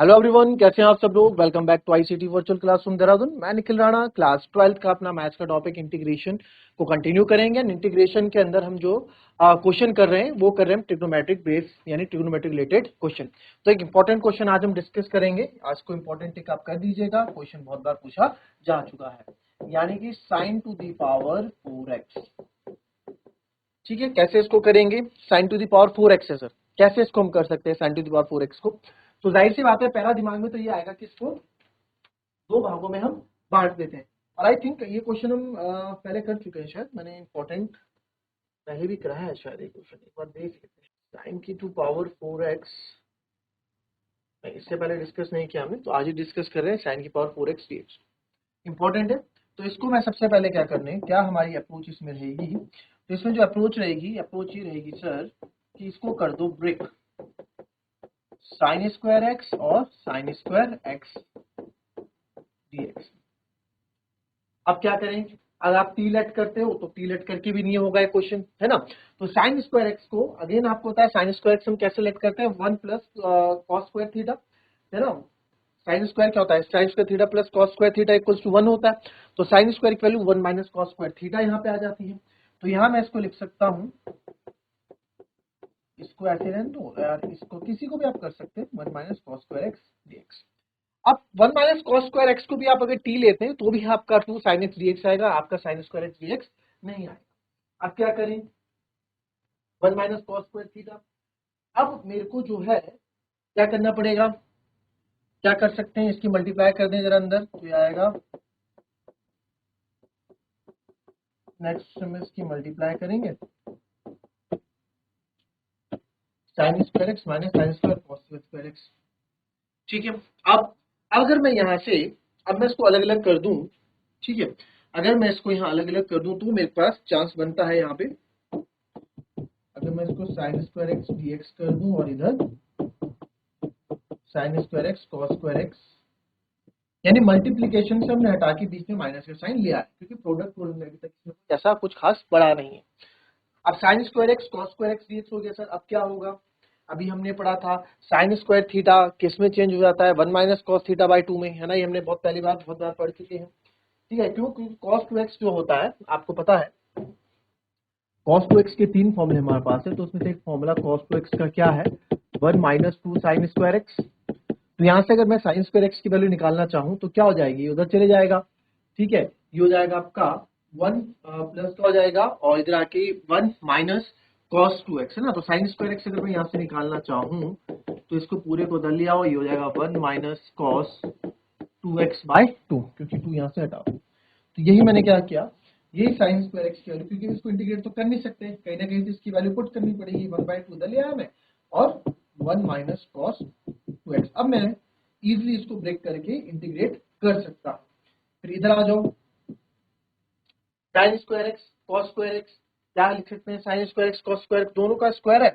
Hello everyone, कैसे हैं आप सब लोग। Welcome back to ICT virtual classroom Dehradun. मैं निखिल राणा, क्लास 12 का अपना मैथ्स का टॉपिक इंटीग्रेशन को कंटिन्यू करेंगे। इंटीग्रेशन के अंदर हम जो क्वेश्चन कर रहे हैं वो कर रहे हैं ट्रिग्नोमेट्रिक बेस यानी ट्रिग्नोमेट्रिक रिलेटेड क्वेश्चन। तो एक इंपॉर्टेंट क्वेश्चन आज हम डिस्कस करेंगे। आज को इंपॉर्टेंट टिक आप कर दीजिएगा, क्वेश्चन बहुत बार पूछा जा चुका है, यानी कि sign to the power 4x। ठीक है, कैसे इसको करेंगे। Sign to the power 4x है सर, कैसे इसको हम कर सकते हैं sign to the power 4x को। तो जाहिर सी बात है, पहला दिमाग में तो ये आएगा कि इसको दो भागों में हम बांट देते हैं। और आई थिंक ये क्वेश्चन हम पहले कर चुके हैं, शायद मैंने इंपॉर्टेंट पहले भी कराया है शायद। ये क्वेश्चन एक बार देख लेते हैं। साइन की टू पावर 4x इससे पहले डिस्कस नहीं किया हमने, तो आज ही डिस्कस कर रहे हैं साइन की पावर 4x dx। इंपॉर्टेंट है। तो इसको मैं सबसे पहले क्या हमारी अप्रोच इसमें रहेगी। तो इसमें जो अप्रोच रहेगी, अप्रोच ये रहेगी सर कि इसको कर दो ब्रेक, साइन स्क्वायर एक्स और साइन स्क्वायर एक्स dx। अब क्या करें, अगर आप टी लेट करते हो तो टी लेट करके भी नहीं होगा क्वेश्चन, है ना। तो साइन स्क्वायर एक्स को अगेन आपको पता है, साइन स्क्वायर एक्स हम कैसे लेट करते हैं, 1 प्लस कॉस स्क्वायर थीटा, है ना। साइन स्क्वायर क्या होता है, sine square theta plus cos square theta equals to 1 होता है। तो साइन स्क्वायर की value 1 minus cos square theta यहाँ पे आ जाती है। तो यहाँ मैं इसको लिख सकता हूँ, इसको ऐसे रहने दो यार, इसको किसी को भी आप कर सकते हैं, 1 minus cos square x dx। अब 1 माइनस कॉस स्क्वायर एक्स को भी आप अगर टी लेते हैं तो भी आपका 2 साइन एक्स dx आएगा, आपका साइन स्क्वायर एक्स dx नहीं आएगा। अब क्या करें, 1 माइनस कॉस स्क्वायर थीटा। अब मेरे को जो है क्या करना पड़ेगा, क्या कर सकते हैं, इसकी मल्टीप्लाई कर दें जरा अंदर, तो ये आएगा, नेक्स्ट में इसकी मल्टीप्लाई करेंगे, sine square x minus sine square cos square x. ठीक है। अब अगर मैं यहाँ से, अब मैं इसको अलग अलग कर दूं, ठीक है, अगर मैं इसको यहाँ अलग अलग कर दूं तो मेरे पास चांस बनता है यहाँ पे, अगर मैं इसको साइन स्क्वायर एक्स dx कर दूं और इधर sine square x cos square x, यानी मल्टीप्लीकेशन से हमने हटा के बीच में माइनस का साइन लिया है, क्योंकि प्रोडक्ट रूल में अभी तक ऐसा कुछ खास बड़ा नहीं है। अब sine square x cos square x dx हो गया सर। अब क्या होगा, अभी हमने पढ़ा था साइन स्क्वायर थीटा किस में चेंज हो जाता है, 1 माइनस कॉस थीटा बाई 2 में, है ना। ये हमने बहुत बार पढ़ चुके हैं। ठीक है, क्यों, क्योंकि कॉस टू एक्स जो होता है आपको पता है, कॉस टू एक्स के 3 फॉर्मूले हमारे पास है। तो उसमें से एक फॉर्मूला कॉस टू एक्स का क्या है, 1 माइनस 2 साइन स्क्वायर एक्स। तो यहाँ से अगर मैं साइन स्क्वायर एक्स की वैल्यू निकालना चाहूँ तो क्या हो जाएगी, उधर चले जाएगा। ठीक है, ये हो जाएगा आपका 1 प्लस का हो जाएगा, और इधर आके 1 माइनस कॉस टू एक्स, है ना। तो साइन स्क्वायर एक्स अगर मैं यहाँ से निकालना चाहूँ तो इसको पूरे को उधर ले आओ, ये हो जाएगा 1 माइनस कॉस 2x बाई 2, क्योंकि 2 यहाँ से हटाओ। तो यही मैंने क्या किया, यही साइन स्क्वायर एक्स की वैल्यू, क्योंकि इसको इंटीग्रेट तो कर नहीं सकते, कहीं ना कहीं से इसकी वैल्यू पुट करनी पड़ेगी, 1/2 उधर ले आया मैं, और 1 माइनस कॉस 2x। अब मैं इजीली इसको ब्रेक करके इंटीग्रेट कर सकता हूं। फिर इधर आ जाओ, sine square x cos square x क्या लिख सकते हैं, sine square x cos square दोनों का स्क्वायर है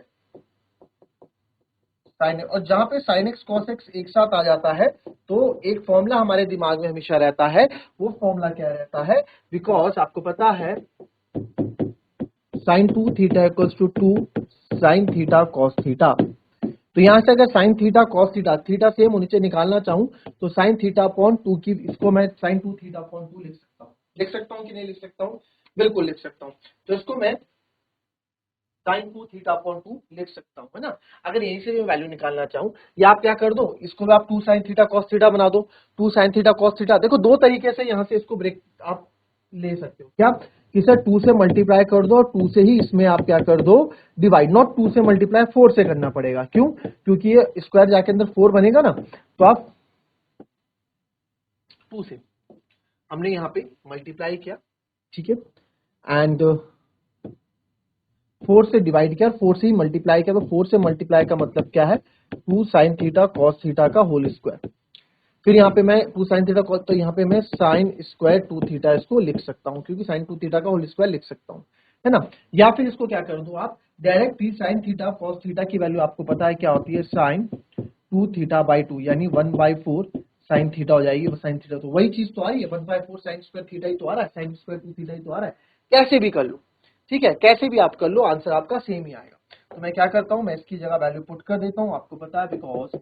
साइन, और जहां पे साइन एक्स कॉस एक्स एक साथ आ जाता है तो एक फॉर्मूला हमारे दिमाग में हमेशा रहता है। वो फॉर्मूला क्या रहता है, बिकॉज आपको पता है sine 2 theta equals to 2 sine theta cos theta. तो यहां से अगर sine theta cos theta, theta same नीचे निकालना चाहूं तो साइन थीटा अपॉन 2 की, इसको मैं साइन 2 थीटा अपॉन 2 लिख सकता हूं कि नहीं लिख सकता हूं, बिल्कुल लिख सकता हूं। तो इसको मैं साइन 2 थीटा अपॉन 2 लिख सकता हूं, है ना। अगर यहीं से मैं वैल्यू निकालना चाहूं, या आप क्या कर दो, इसको भी आप 2 साइन थीटा कॉस थीटा बना दो, 2 साइन थीटा कॉस थीटा। देखो दो तरीके से यहां से इसको ब्रेक आप ले सकते हो, क्या, इसे 2 से मल्टीप्लाई कर दो और 2 से ही इसमें आप क्या कर दो, डिवाइड। नॉट 2 से मल्टीप्लाई 4 से करना पड़ेगा, क्यों, क्योंकि ये स्क्वायर जाके अंदर 4 बनेगा ना। तो आप 2 से हमने यहाँ पे मल्टीप्लाई किया, ठीक है, एंड 4 से डिवाइड किया, 4 से ही मल्टीप्लाई किया। तो 4 से मल्टीप्लाई का मतलब क्या है, 2 साइन थीटा कॉस थीटा का होल स्क्वायर। फिर यहाँ पे मैं 2 साइन थीटा कॉस, तो यहाँ पे मैं साइन स्क्वायर 2 थीटा इसको लिख सकता हूँ, क्योंकि साइन 2 थीटा का होल स्क्वायर लिख सकता हूँ, है ना। या फिर इसको क्या कर दो आप डायरेक्ट ही, साइन थीटा कॉस थीटा की वैल्यू आपको पता है क्या होती है, साइन 2 थीटा बाई 2, यानी 1/4 साइन थीटा हो जाएगी। वो साइन थीटा तो वही चीज तो आ रही है, 1/4 साइन स्क्वायर थीटा ही तो आ रहा है, साइन स्क्वायर 2 थीटा ही तो आ रहा है। कैसे भी कर लो, ठीक है, कैसे भी आप कर लो, आंसर आपका सेम ही आएगा। तो मैं क्या करता हूं, मैं इसकी जगह वैल्यू पुट कर देता हूं, आपको पता है, बिकॉज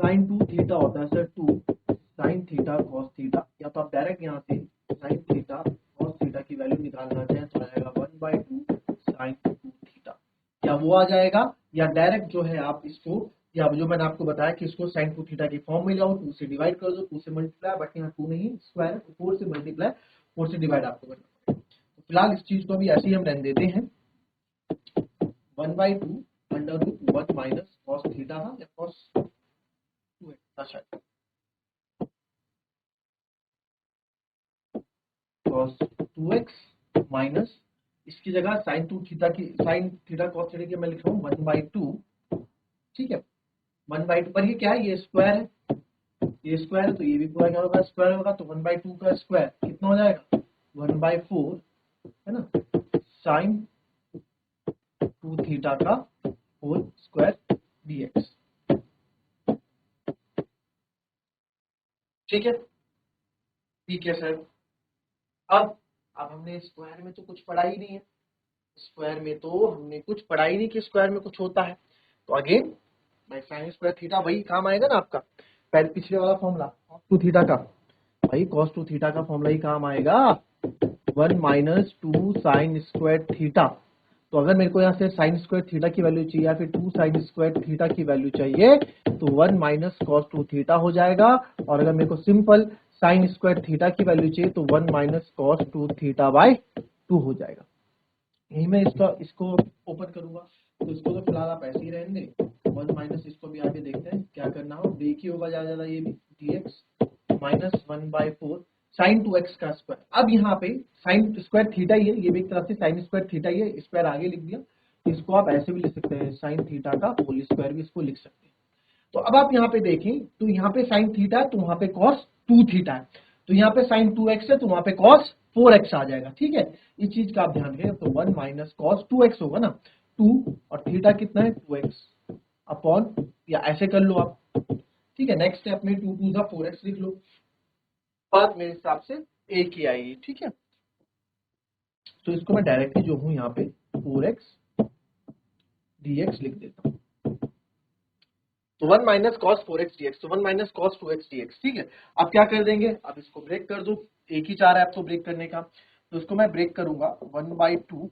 साइन 2 थीटा होता है sir 2 sine theta cos theta, या तो आप डायरेक्ट यहाँ से साइन थीटा कॉस थीटा की वैल्यू निकालना चाहें तो आएगा 1/2 साइन 2 थीटा, या वो आ जाएगा, या डायरेक्ट जो है आप इसको, या जो मैंने आपको बताया कि इसको साइन 2 थीटा की फॉर्म में लाओ, 2 से डिवाइड कर दो, 2 से मल्टीप्लाई, बट यहाँ 2 नहीं स्क्वायर, 4 से मल्टीप्लाई 4 से डिवाइड आपको करना। तो फिलहाल इस चीज को अभी ऐसे ही हम रहने देते हैं, 1/2 under root 1 minus cos theta था या कॉस 2 था शायद, कॉस 2x माइनस इसकी जगह साइन 2 थीटा की, साइन थीटा कॉस थीटा की मैं लिख रहा हूँ 1/2, ठीक है 1/2 पर ये क्या है, ये स्क्वायर है, ये स्क्वायर है तो ये भी पूरा क्या होगा, स्क्वायर होगा, तो 1/2 का स्क्वायर कितना हो जाएगा 1/4 है ना, साइन 2 थीटा का होल स्क्वायर dx, ठीक है, ठीक है सर। अब हमने स्क्वायर में तो कुछ पढ़ा ही नहीं है, स्क्वायर में तो हमने कुछ पढ़ा ही नहीं कि स्क्वायर में कुछ होता है, तो अगेन भाई साइन स्क्वायर थीटा वही काम आएगा ना आपका, पहले पिछले वाला फॉर्मूला कॉस 2 थीटा का, भाई कॉस 2 थीटा का फॉर्मूला ही काम आएगा, 1 माइनस 2 साइन स्क्वायर थीटा, तो अगर मेरे को यहाँ से साइन स्क्वायर थीटा की वैल्यू चाहिए या फिर 2 साइन स्क्वायर थीटा की वैल्यू चाहिए तो 1 माइनस कॉस 2 थीटा हो जाएगा, और अगर मेरे को सिंपल साइन स्क्वायर थीटा की वैल्यू चाहिए तो 1 माइनस कॉस 2 थीटा बाय 2 हो जाएगा। यही मैं इसको ओपन करूंगा, तो इसको तो फिलहाल आप ऐसे ही रहने दें, 1 माइनस इसको भी आगे देखते हैं क्या करना हो, ब्रेक ही होगा ज्यादा, ये भी dx माइनस 1/4 साइन 2x का स्क्वायर। अब यहाँ पे साइन स्क्वायर थीटा ही है, ये भी एक तरफ से साइन स्क्वायर थीटा ही है, स्क्वायर आगे लिख दिया, इसको आप ऐसे भी लिख सकते हैं, साइन थीटा का होल स्क्वायर भी इसको लिख सकते हैं। तो अब आप यहाँ पे देखें तो यहाँ पे साइन थीटा है तो वहां पे कॉस 2 थीटा है, तो यहाँ पे साइन 2x है तो वहां पे कॉस 4x आ जाएगा, ठीक है, इस चीज का आप ध्यान रखें, तो 1 माइनस कॉस 2x होगा ना, 2 और थीटा कितना है 2x अपॉन, या ऐसे कर लो आप, ठीक है, नेक्स्ट स्टेप में 2 2 का 4x लिख लो, बात मेरे हिसाब से एक ही आएगी, ठीक है, तो इसको मैं डायरेक्टली जो हूं यहाँ पे 4x dx लिख देता हूँ, तो 1 माइनस कॉस 4x dx, तो 1 माइनस कॉस 2x dx, ठीक है। अब क्या कर देंगे, अब इसको ब्रेक कर दो, एक ही चाह रहा है आपको ब्रेक करने का, तो इसको मैं ब्रेक करूंगा 1/2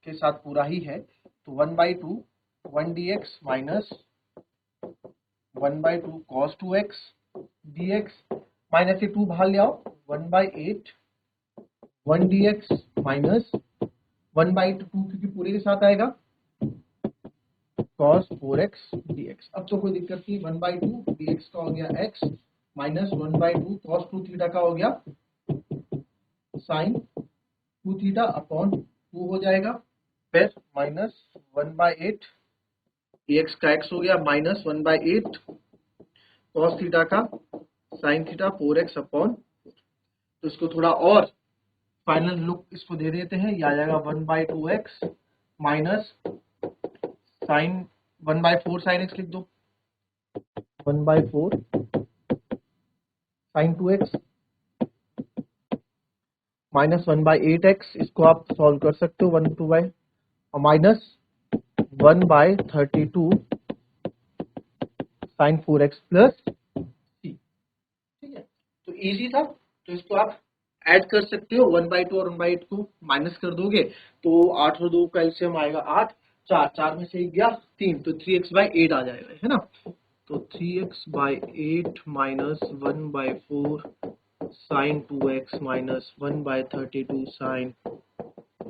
के साथ पूरा ही है, तो 1/2 1 dx minus 1/2 cos 2x dx, minus से 2 बाहर ले आओ, 1/8 1 dx माइनस 1/2 क्योंकि पूरे के साथ आएगा cos 4x dx। अब तो कोई दिक्कत नहीं, 1/2 dx का हो गया x माइनस 1/2 cos 2 थीटा का हो गया साइन 2 थीटा अपॉन 2 हो जाएगा, फिर माइनस 1/8 dx का x हो गया माइनस 1/8 cos थीटा का साइन थीटा 4x अपॉन, तो इसको थोड़ा और फाइनल लुक इसको दे देते हैं, यह आ जाएगा 1/2x minus sign 1/4 sign x लिख दो, 1/4 साइन 2x माइनस 1/8x, इसको आप सॉल्व कर सकते हो 1 2 बाय, और माइनस 1/32 साइन 4x प्लस सी, ठीक है, तो इजी था, तो इसको आप ऐड कर सकते हो, 1/2 और 1/8 को माइनस कर दोगे तो 8 और 2 का एलसीएम आएगा 8, 4 4 में से एक गया 3, तो 3x/8 आ जाएगा, है ना, तो 3x/8 minus 1/4 sine 2x minus 1/32 sine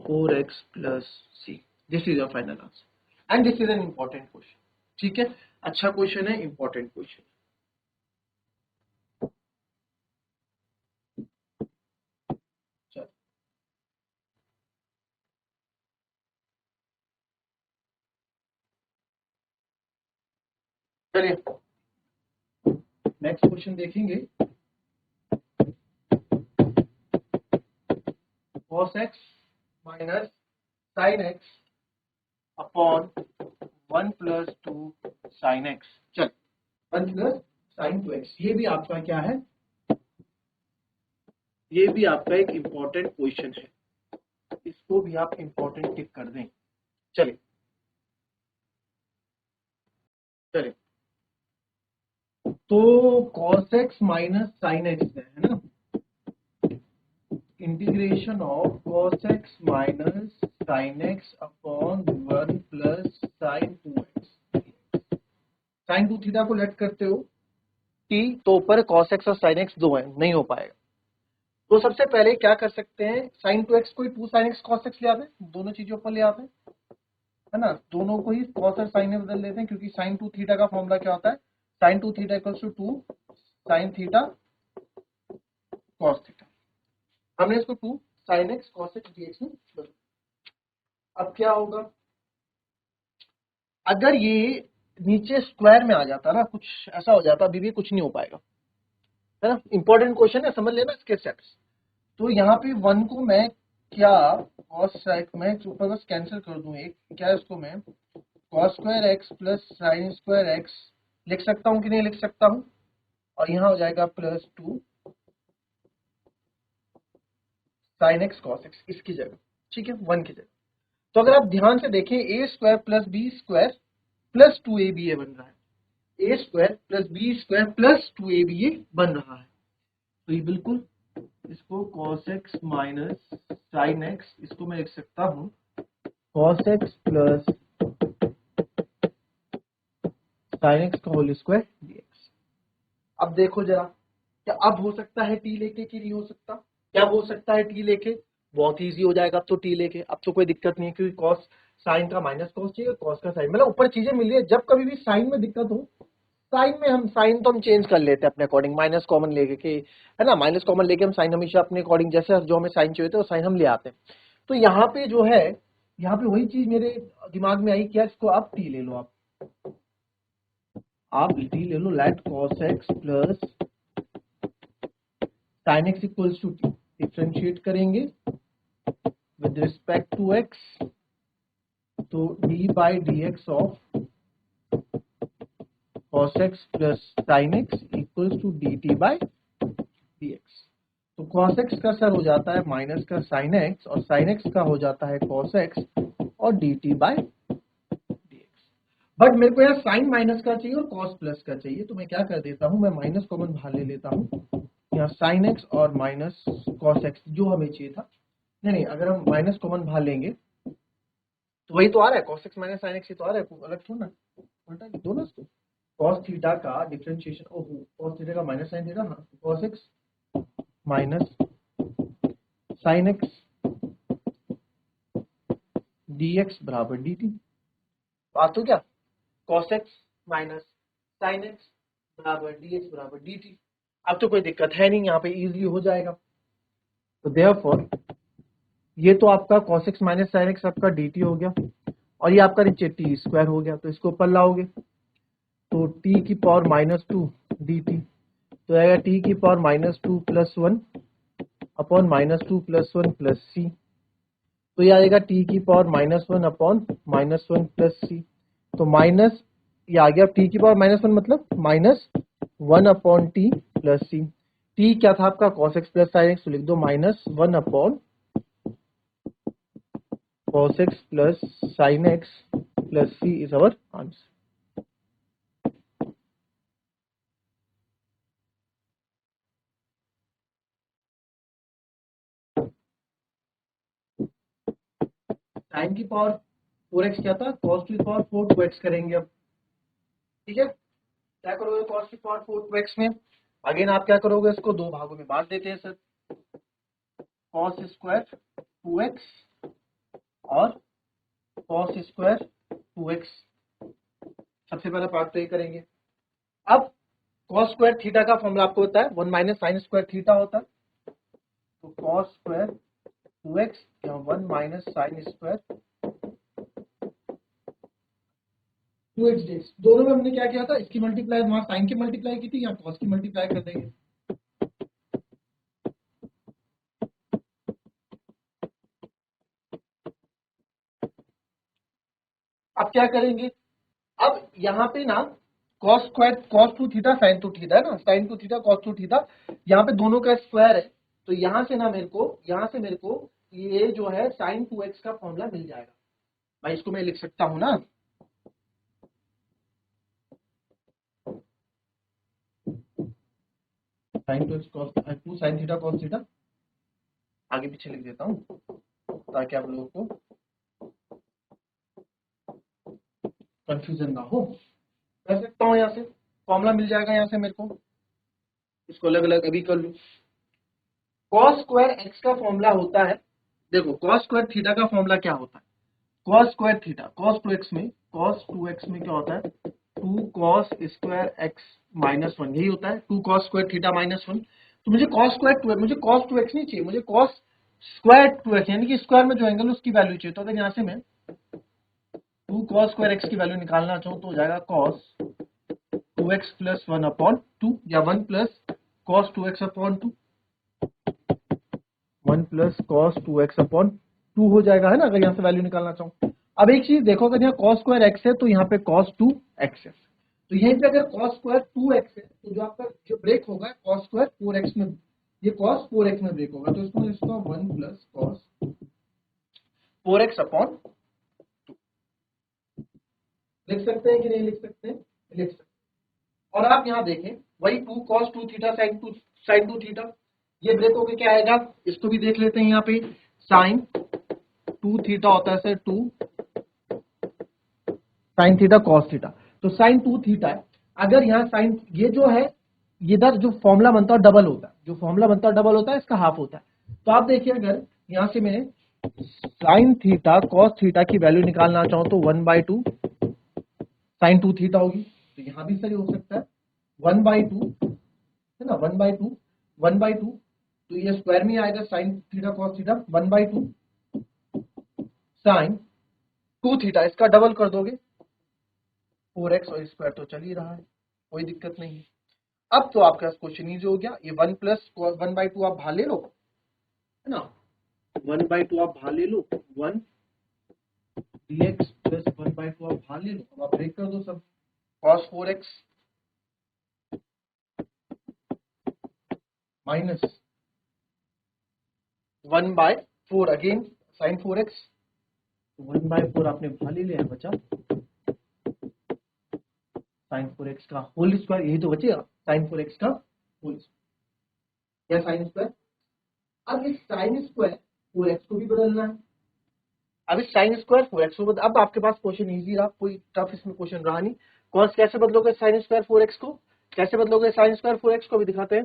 4x plus C, this is your final answer and this is an important question, ठीक है, अच्छा क्वेश्चन है, इंपॉर्टेंट क्वेश्चन। चलिए नेक्स्ट क्वेश्चन देखेंगे, cos x minus sine x upon 1 plus 2 sine x, चल 1 plus sine 2x, ये भी आपका क्या है, ये भी आपका एक इंपॉर्टेंट क्वेश्चन है, इसको भी आप इंपॉर्टेंट टिक कर दें। चलिए चलिए तो cos x minus sine x है ना, integration of cos x minus sine x upon 1 plus sine 2x। Sine 2 theta को लेट करते हो t, तो ऊपर cos x और sin x दो है, नहीं हो पाएगा। तो सबसे पहले क्या कर सकते हैं, sin 2x को 2 sin x cos x ले आते हैं, दोनों चीजों पर ले आते हैं, है ना, दोनों को ही cos और sin में बदल लेते हैं, क्योंकि sin 2 थीटा का फॉर्मूला क्या होता है, sin 2 theta equals to 2 sin theta cos theta. हमने इसको 2 sin x cos x dx में बदला। अब क्या होगा, अगर ये नीचे स्क्वायर में आ जाता ना, कुछ ऐसा हो जाता, अभी भी कुछ नहीं हो पाएगा, है ना, इंपॉर्टेंट क्वेश्चन है, समझ लेना इसके स्टेप्स। तो यहाँ पे 1 को मैं क्या cos x, मैं ऊपर बस कैंसिल कर दूं एक, क्या इसको मैं cos square x plus sine square x लिख सकता हूँ कि नहीं लिख सकता हूँ, और यहाँ हो जाएगा plus 2 sine x cos x इसकी जगह, ठीक है, 1 की जगह। तो अगर आप ध्यान से देखें, a square plus b square plus 2ab ये बन रहा है, a square plus b square plus 2ab ये बन रहा है। तो ये बिल्कुल इसको cos x minus sine x, इसको मैं लिख सकता हूँ cos x plus sine x का होल स्क्वायर dx। अब देखो जरा, क्या अब हो सकता है t लेके कि नहीं हो सकता, क्या हो सकता है t लेके, बहुत इजी हो जाएगा अब तो t लेके, अब तो कोई दिक्कत नहीं है, क्योंकि cos साइन का माइनस cos चाहिए, cos का साइन, मतलब ऊपर चीजें मिल रही है। जब कभी भी साइन में दिक्कत हो, साइन में हम साइन तो हम चेंज कर लेते हैं अपने अकॉर्डिंग, माइनस कॉमन लेके के, है ना, माइनस कॉमन लेके हम साइन हमेशा अपने अकॉर्डिंग, जैसे जो हमें साइन चाहिए थे वो साइन हम ले आते हैं। तो यहाँ पे जो है, यहाँ पे वही चीज मेरे दिमाग में आई, क्या इसको आप टी ले लो, आप टी ले लो, let cos x plus sine x equals to t, differentiate करेंगे विद रिस्पेक्ट टू x, तो d by d x of cos x plus sine x equals to d t by d x. तो cos x का सर हो जाता है minus का sin x, और sin x का हो जाता है cos x और dt बाय dx। बट मेरे को यहाँ sin माइनस का चाहिए और cos प्लस का चाहिए, तो मैं क्या कर देता हूँ, मैं माइनस कॉमन बाहर ले लेता हूँ, यहाँ sin x और माइनस cos x जो हमें चाहिए था, नहीं, अगर हम माइनस कॉमन बाहर लेंगे तो वही तो आ रहा है, cos x minus sin x ही तो आ रहा है, अलग थोड़ा ना, उल्टा लिख दो ना इसको, cos थीटा का डिफरेंशिएशन, ओहो cos थीटा का माइनस sin थीटा, हाँ, cos x minus sine x dx बराबर dt। बात तो क्या, cos x minus sine x बराबर dx बराबर dt। अब तो कोई दिक्कत है नहीं, यहाँ पे इजीली हो जाएगा। तो देयरफॉर ये तो आपका cos x minus sine x आपका dt हो गया, और ये आपका नीचे टी स्क्वायर हो गया, तो इसको ऊपर लाओगे तो t की पावर माइनस 2 dt, तो आएगा t की power minus 2 plus 1 upon minus 2 plus 1 plus c, तो ये आएगा t की power minus 1 upon minus 1 plus c, तो माइनस ये आ गया t की पावर माइनस 1, मतलब minus 1 upon T plus C. t क्या था आपका cos x plus sine x, तो लिख दो minus 1 upon cos x plus sine x plus C is our answer. Sine की पावर 4x क्या था, cos की पावर 4 2x करेंगे अब, ठीक है, क्या करोगे cos की पावर 4 2x में, अगेन आप क्या करोगे, इसको दो भागों में बांट देते हैं सर, cos स्क्वायर 2x और cos स्क्वायर 2x, सबसे पहला पार्ट तो ये करेंगे। अब cos स्क्वायर थीटा का फॉर्मूला आपको होता है 1 माइनस साइन स्क्वायर थीटा होता है, तो cos स्क्वायर 2x या 1 minus sine square 2x dx, दोनों में हमने क्या किया था, इसकी मल्टीप्लाई वहां साइन की मल्टीप्लाई की थी, यहाँ cos की मल्टीप्लाई कर देंगे। अब क्या करेंगे, अब यहाँ पे ना cos square cos 2 theta sin 2 theta है ना, sin 2 थीटा cos 2 थीटा, यहाँ पे दोनों का स्क्वायर है, तो यहाँ से मेरे को ये जो है sin 2x का फॉर्मूला मिल जाएगा। भाई इसको मैं लिख सकता हूँ ना, sine 2x cos 2 sin theta cos theta, आगे पीछे लिख देता हूँ ताकि आप लोगों को कंफ्यूजन ना हो। कर सकता हूँ यहाँ से फॉर्मूला मिल जाएगा, यहाँ से मेरे को इसको अलग अलग अभी कर लूँ। cos स्क्वायर x का फॉर्मूला होता है, देखो cos स्क्वायर थीटा का फॉर्मूला क्या होता है, cos square theta cos 2x में क्या होता है 2 cos स्क्वायर x माइनस 1, यही होता है 2 cos स्क्वायर थीटा माइनस 1। तो मुझे cos स्क्वायर 2x, मुझे cos 2x नहीं चाहिए, मुझे cos स्क्वायर 2x यानी कि स्क्वायर में जो एंगल उसकी वैल्यू चाहिए। तो अगर यहाँ से मैं 2 cos स्क्वायर x की वैल्यू निकालना चाहूँ तो हो जाएगा cos 2x प्लस 1 अपॉन 2 या 1 plus cos 2x upon 2, 1 plus cos 2x upon 2 हो जाएगा, है ना, अगर यहाँ से वैल्यू निकालना चाहूँ। अब एक चीज देखो, अगर यहाँ cos स्क्वायर x है तो यहाँ पे cos 2x है, तो यहीं पे अगर cos स्क्वायर 2x है तो जो आपका जो ब्रेक होगा cos स्क्वायर 4x में, ये cos 4x में ब्रेक होगा, तो इसको इसका 1 प्लस cos 4x अपॉन 2 लिख सकते हैं कि नहीं लिख सकते हैं, लिख सकते हैं। और आप यहाँ देखें वही 2 cos 2 थीटा sin 2 थीटा, ये ब्रेक होके क्या आएगा, इसको भी देख लेते हैं। यहाँ पे sin 2 थीटा होता है sir 2 sin theta cos theta, तो sin 2 थीटा है। अगर यहाँ sin ये जो है इधर जो फॉर्मूला बनता है डबल होता है, जो फॉर्मूला बनता है डबल होता है, इसका हाफ होता है। तो आप देखिए अगर यहाँ से मैं sin थीटा cos थीटा की वैल्यू निकालना चाहूँ तो 1/2 sin 2 थीटा होगी, तो यहाँ भी सही हो सकता है 1/2, है ना, 1/2 तो ये स्क्वायर में आएगा sin theta cos theta 1/2 sin 2 theta, इसका डबल कर दोगे 4x और स्क्वायर तो चल ही रहा है, कोई दिक्कत नहीं है। अब तो आपका क्वेश्चन इजी हो गया, ये 1 प्लस 1/2 आप बाहर ले लो, है ना, 1/2 आप बाहर ले लो, 1 dx प्लस 1/2 आप बाहर ले लो। अब आप ब्रेक कर दो सब, cos 4x minus 1/4 again sin 4x, 1/4 आपने बाहर ले लिया, बचा sin 4x का होल स्क्वायर, यही तो बचेगा sin 4x का होल स्क्वायर, या sin स्क्वायर। अब इस sin स्क्वायर 4x को भी बदलना है, अब इस sin स्क्वायर 4x को अब आपके पास क्वेश्चन इजी रहा, कोई टफ इसमें क्वेश्चन रहा नहीं। cos कैसे बदलोगे sin स्क्वायर 4x को, कैसे बदलोगे sin स्क्वायर 4x को भी दिखाते हैं,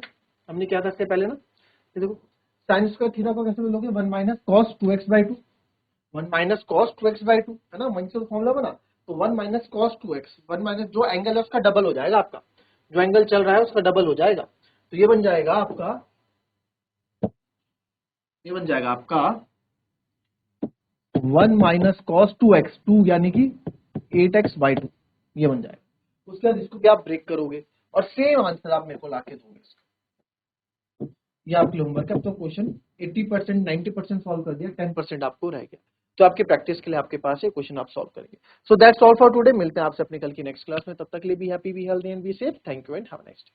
हमने क्या था इससे पहले ना, ये देखो sin स्क्वायर थीटा को कैसे बदलोगे 1 minus cos 2x/2, 1 minus cos 2x/2, है ना, वहीं से फॉर्मूला बना, तो 1 माइनस cos 2x, 1 माइनस जो एंगल है उसका डबल हो जाएगा, आपका जो एंगल चल रहा है उसका डबल हो जाएगा, तो ये बन जाएगा आपका, ये बन जाएगा आपका 1 माइनस cos 2x, 2 यानी कि 8x/2, ये बन जाएगा। उसके बाद इसको भी आप ब्रेक करोगे और सेम आंसर आप मेरे को लाके दोगे इसका। ये आपके होमवर्क है। अब तो क्वेश्चन 80% 90% सॉल्व कर दिया, 10% आपको रह गया, तो आपकी प्रैक्टिस के लिए आपके पास है क्वेश्चन, आप सॉल्व करेंगे। So that's all for today, मिलते हैं आपसे अपने कल की नेक्स्ट क्लास में, तब तक के लिए be happy, be healthy and be safe. Thank you and have a nice day.